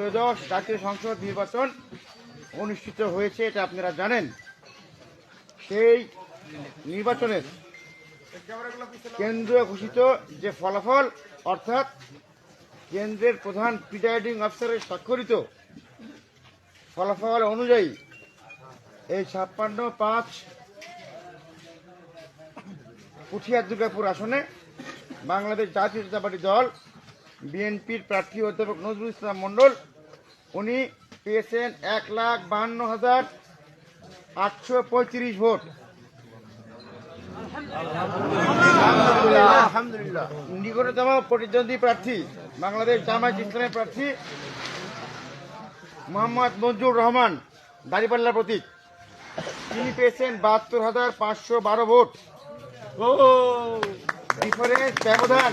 ত্রয়োদশ জাতীয় সংসদ নির্বাচন অনুষ্ঠিত হয়েছে, এটা আপনারা জানেন। সেই নির্বাচনের কেন্দ্রীয় ঘোষিত যে ফলাফল, অর্থাৎ কেন্দ্রের প্রধান প্রিজাইডিং অফিসারের স্বাক্ষরিত ফলাফল অনুযায়ী এই 56-5 পুঠিয়া দুর্গাপুর আসনে বাংলাদেশ জাতীয়তাবাদী দল বিএনপির প্রার্থী অধ্যাপক নজরুল ইসলাম মণ্ডল উনি পেয়েছেন 1,52,835 ভোট। আলহামদুলিল্লাহ। নিকটতম প্রতিদ্বন্দ্বী প্রার্থী বাংলাদেশ জামায়াত ইসলামের প্রার্থী মোহাম্মদ মঞ্জুর রহমান, দাঁড়িপাল্লা প্রতীক, তিনি পেয়েছেন 72,512 ভোট। ডিফারেন্স, ব্যবধান।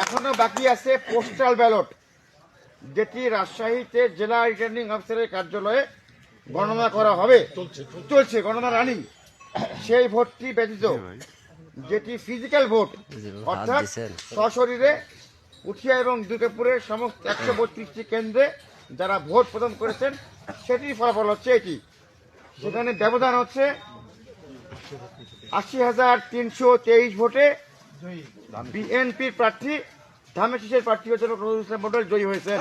এখনো বাকি আছে পোস্টাল ব্যালট, যেটি রাজশাহীতে জেলা রিটার্নিং অফিসারের কার্যালয়ে গণনা করা হবে, চলছে গণনা রানিং। সেই ভোটটি ব্যতীত যেটি ফিজিক্যাল ভোট, অর্থাৎ সশরীরে পুঠিয়া এবং দুর্গাপুরের সমস্ত 132টি কেন্দ্রে যারা ভোট প্রদান করেছেন সেটির ফলাফল হচ্ছে এটি। সেখানে ব্যবধান হচ্ছে 80,323 ভোটে বিএনপির প্রার্থী ধামেশিসের প্রার্থী অধ্যাপক নজরুল ইসলাম মণ্ডল জয়ী হয়েছেন।